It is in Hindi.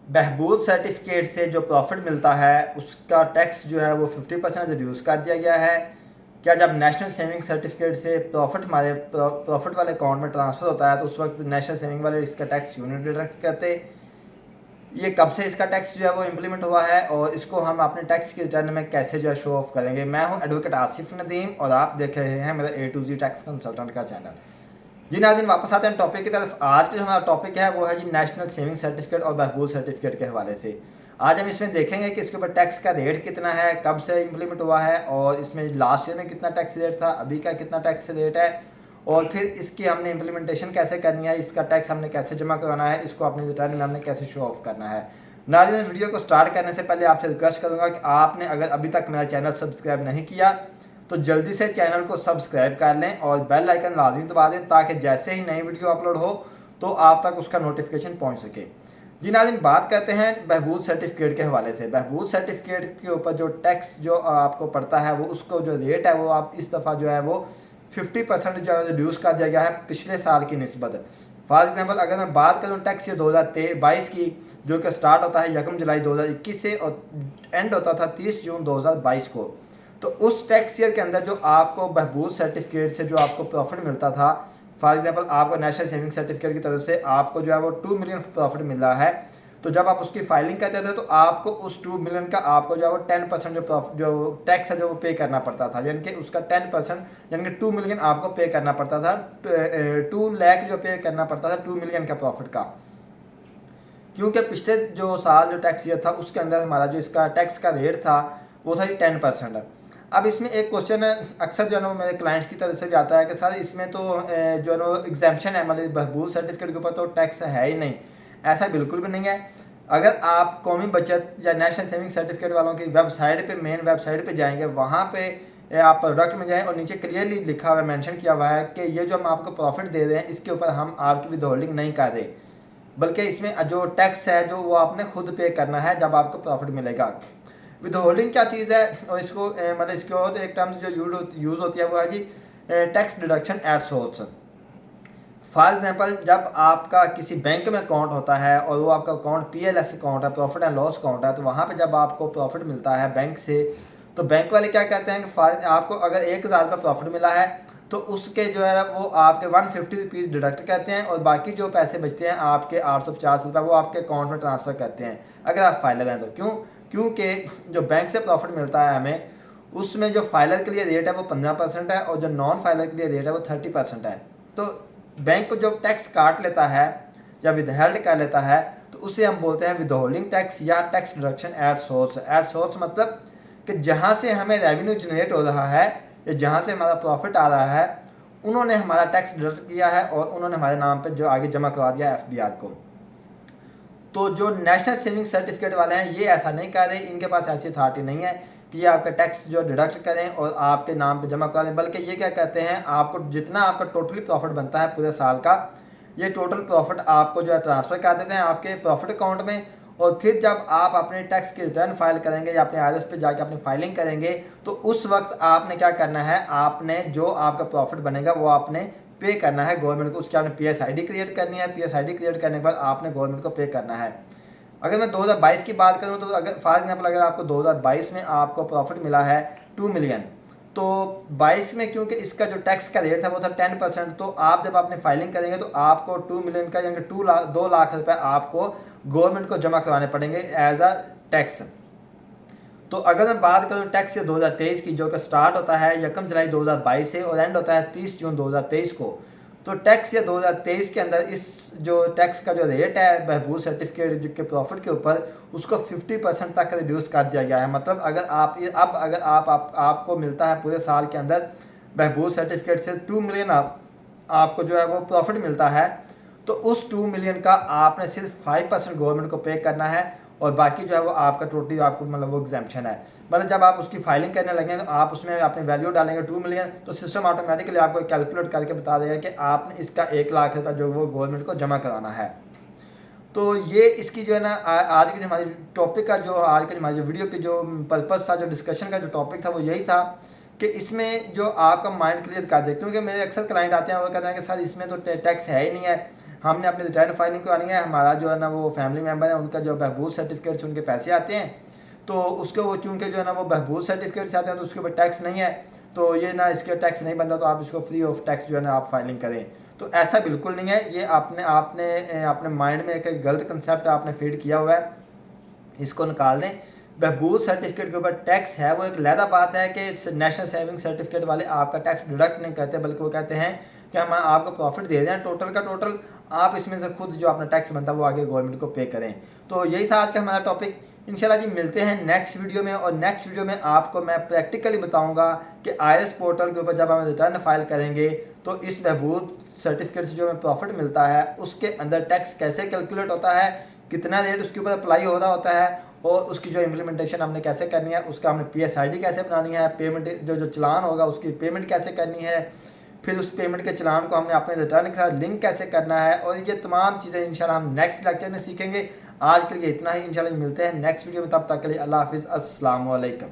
बहबूद सर्टिफिकेट से जो प्रॉफिट मिलता है उसका टैक्स जो है वो 50% रिड्यूस कर दिया गया है। क्या जब नेशनल सेविंग सर्टिफिकेट से प्रॉफिट हमारे प्रॉफिट वाले अकाउंट में ट्रांसफ़र होता है तो उस वक्त नेशनल सेविंग वाले इसका टैक्स यूनिट डिडक्ट करते। ये कब से इसका टैक्स जो है वो इम्प्लीमेंट हुआ है और इसको हम अपने टैक्स की रिटर्न में कैसे जो है शो ऑफ करेंगे। मैं हूं एडवोकेट आसिफ नदीम और आप देख रहे हैं मेरा A to Z tax consultant का चैनल। जी नाज़रीन, वापस आते हैं टॉपिक की तरफ। आज जो हमारा टॉपिक है वो है जी नेशनल सेविंग सर्टिफिकेट और बहबूद सर्टिफिकेट के हवाले से। आज हम इसमें देखेंगे कि इसके ऊपर टैक्स का रेट कितना है, कब से इम्प्लीमेंट हुआ है और इसमें लास्ट ईयर में कितना टैक्स रेट था, अभी का कितना टैक्स रेट है और फिर इसकी हमने इम्प्लीमेंटेशन कैसे करनी है, इसका टैक्स हमने कैसे जमा करवाना है, इसको अपनी रिटर्न में हमने कैसे शो ऑफ करना है। नाज़रीन, वीडियो को स्टार्ट करने से पहले आपसे रिक्वेस्ट करूंगा कि आपने अगर अभी तक मेरा चैनल सब्सक्राइब नहीं किया तो जल्दी से चैनल को सब्सक्राइब कर लें और बेल आइकन लाजमी दबा दें ताकि जैसे ही नई वीडियो अपलोड हो तो आप तक उसका नोटिफिकेशन पहुंच सके। जी नाज़रीन, बात करते हैं बहबूद सर्टिफिकेट के हवाले से। बहबूद सर्टिफिकेट के ऊपर जो टैक्स जो आपको पड़ता है वो उसको जो रेट है वो आप इस दफ़ा जो है वो 50% जो है रिड्यूस कर दिया गया है पिछले साल की निस्बत। फॉर एग्जाम्पल अगर मैं बात करूँ टैक्स ये 2022 की, जो कि स्टार्ट होता है 1 जुलाई 2021 से और एंड होता था 30 जून 2022 को, तो उस टैक्स ईयर के अंदर जो आपको बहबूद सर्टिफिकेट से जो आपको प्रॉफिट मिलता था, फॉर एग्जांपल आपको नेशनल सेविंग सर्टिफिकेट की तरफ से आपको जो है वो 2 मिलियन प्रॉफिट मिल रहा है, तो जब आप उसकी फाइलिंग करते थे तो आपको उस 2 मिलियन का आपको जो है वो 10% जो टैक्स है जो वो पे करना पड़ता था, यानी कि उसका 10% यानी कि 2 मिलियन आपको पे करना पड़ता था। 2 लाख जो पे करना पड़ता था 2 मिलियन का प्रॉफिट का, क्योंकि पिछले जो साल जो टैक्स ईयर था उसके अंदर हमारा जो इसका टैक्स का रेट था वो था 10%। अब इसमें एक क्वेश्चन अक्सर जो है ना मेरे क्लाइंट्स की तरफ से भी आता है कि सर इसमें तो जो है ना एग्जाम्पशन है, मतलब बहबूद सर्टिफिकेट के ऊपर तो टैक्स है ही नहीं। ऐसा बिल्कुल भी नहीं है। अगर आप कौमी बचत या नेशनल सेविंग सर्टिफिकेट वालों की वेबसाइट पे, मेन वेबसाइट पे जाएंगे, वहाँ पे आप प्रोडक्ट में जाएं और नीचे क्लियरली लिखा हुआ है, मेंशन किया हुआ है कि ये जो हम आपको प्रॉफिट दे रहे हैं इसके ऊपर हम आपकी विद होल्डिंग नहीं कर रहे, बल्कि इसमें जो टैक्स है जो वो आपने खुद पे करना है जब आपको प्रॉफिट मिलेगा। विद होल्डिंग क्या चीज़ है और इसको मतलब इसके और एक टर्म्स जो यूज़ होती है वो है जी tax deduction at source. For example जब आपका किसी बैंक में अकाउंट होता है और वो आपका अकाउंट PLS अकाउंट है, प्रॉफिट एंड लॉस अकाउंट है, तो वहाँ पे जब आपको प्रॉफिट मिलता है बैंक से तो बैंक वाले क्या कहते हैं कि आपको अगर 1,000 रुपये प्रॉफिट मिला है तो उसके जो है वो आपके 150 रुपीज़ डिडक्ट करते हैं और बाकी जो पैसे बचते हैं आपके 850 रुपये वो आपके अकाउंट में ट्रांसफ़र करते हैं अगर आप फाइलर हैं तो। क्यों? क्योंकि जो बैंक से प्रॉफिट मिलता है हमें, उसमें जो फाइलर के लिए रेट है वो 15% है और जो नॉन फाइलर के लिए रेट है वो 30% है। तो बैंक को जो टैक्स काट लेता है या विदहेल्ड कर लेता है तो उसे हम बोलते हैं विदहोल्डिंग टैक्स या tax deduction at source. At source मतलब कि जहाँ से हमें रेवेन्यू जनरेट हो रहा है या जहाँ से हमारा प्रॉफिट आ रहा है उन्होंने हमारा टैक्स डिडक्ट किया है और उन्होंने हमारे नाम पे जो आगे जमा करवा दिया FBR को। तो जो नेशनल सेविंग सर्टिफिकेट वाले हैं ये ऐसा नहीं कर रहे, इनके पास ऐसी अथॉरिटी नहीं है कि ये आपका टैक्स जो डिडक्ट करें और आपके नाम पे जमा करा दें, बल्कि ये क्या कहते हैं आपको जितना आपका टोटली प्रॉफिट बनता है पूरे साल का, ये टोटल प्रॉफिट आपको जो है ट्रांसफ़र कर देते हैं आपके प्रॉफिट अकाउंट में। और फिर जब आप अपने टैक्स की रिटर्न फाइल करेंगे या अपने IRS पे जाके अपनी फाइलिंग करेंगे तो उस वक्त आपने क्या करना है, आपने जो आपका प्रॉफिट बनेगा वो आपने पे करना है गवर्नमेंट को। उसकी आपने PSID क्रिएट करनी है, PSID क्रिएट करने के बाद आपने गवर्नमेंट को पे करना है। अगर मैं 2022 की बात करूं तो अगर फॉर एग्जांपल अगर आपको 2022 में आपको प्रॉफिट मिला है 2 मिलियन, तो 22 में क्योंकि इसका जो टैक्स का रेट था वो था 10%, तो आप जब आपने फाइलिंग करेंगे तो आपको 2 मिलियन का यानी 2 लाख रुपए आपको गवर्नमेंट को जमा करवाने पड़ेंगे एज अ टैक्स। तो अगर मैं बात करूँ टैक्स 2023 की, जो कि स्टार्ट होता है 1 जुलाई 2022 से और एंड होता है 30 जून 2023 को, तो टैक्स 2023 के अंदर इस जो टैक्स का जो रेट है बहबूद सर्टिफिकेट के प्रॉफिट के ऊपर उसको 50% तक रिड्यूस कर दिया गया है। मतलब अगर आपको मिलता है पूरे साल के अंदर बहबूद सर्टिफिकेट से 2 मिलियन आपको जो है वो प्रॉफिट मिलता है, तो उस 2 मिलियन का आपने सिर्फ 5% गवर्नमेंट को पे करना है और बाकी जो है वो आपका टोटली आपको मतलब वो एग्जाम्पशन है। मतलब जब आप उसकी फाइलिंग करने लगें तो आप उसमें अपनी वैल्यू डालेंगे 2 मिलियन, तो सिस्टम ऑटोमेटिकली आपको कैलकुलेट करके बता देगा कि आपने इसका 1 लाख रुपये जो वो गवर्नमेंट को जमा कराना है। तो ये इसकी जो है ना आज की जो हमारी टॉपिक का जो आज की हमारी वीडियो की जो पर्पज़ था, जो डिस्कशन का जो टॉपिक था वो यही था कि इसमें जो आपका माइंड क्लियर कर दे। क्योंकि मेरे अक्सर क्लाइंट आते हैं वो कहते हैं कि सर इसमें तो टैक्स है ही नहीं है, हमने अपनी रिटर्न फाइलिंग करानी है, हमारा जो है ना वो फैमिली मेम्बर है उनका जो बहबूद सर्टिफिकेट से उनके पैसे आते हैं, तो उसके वो चूँकि जो है ना वो बहबूद सर्टिफिकेट से आते हैं तो उसके ऊपर टैक्स नहीं है, तो ये ना इसके टैक्स नहीं बनता, तो आप इसको फ्री ऑफ टैक्स जो है ना आप फाइलिंग करें। तो ऐसा बिल्कुल नहीं है, ये आपने आपने अपने माइंड में एक गलत कंसेप्ट आपने फीड किया हुआ है, इसको निकाल दें। बहबूद सर्टिफिकेट के ऊपर टैक्स है वो एक अलहदा बात है कि नेशनल सेविंग सर्टिफिकेट वाले आपका टैक्स डिडक्ट नहीं करते, बल्कि वो कहते हैं कि हम आपको प्रॉफिट दे दें टोटल का टोटल, आप इसमें से खुद जो अपना टैक्स बनता है वो आगे गवर्नमेंट को पे करें। तो यही था आज का हमारा टॉपिक। इंशाल्लाह जी मिलते हैं नेक्स्ट वीडियो में, और नेक्स्ट वीडियो में आपको मैं प्रैक्टिकली बताऊंगा कि IRS पोर्टल के ऊपर जब हम रिटर्न फाइल करेंगे तो इस बहबूद सर्टिफिकेट से जो हमें प्रॉफिट मिलता है उसके अंदर टैक्स कैसे कैलकुलेट होता है, कितना रेट उसके ऊपर अप्लाई हो रहा होता है, और उसकी जो इम्प्लीमेंटेशन हमने कैसे करनी है, उसका हमने PSID कैसे बनानी है, पेमेंट जो चलान होगा उसकी पेमेंट कैसे करनी है, फिर उस पेमेंट के चलान को हमने अपने रिटर्न के साथ लिंक कैसे करना है, और ये तमाम चीज़ें इंशाल्लाह हम नेक्स्ट लेक्चर में सीखेंगे। आज के लिए इतना ही, इंशाल्लाह मिलते हैं नेक्स्ट वीडियो में, तब तक के लिए अल्लाह हाफिज़, अस्सलाम वालेकुम।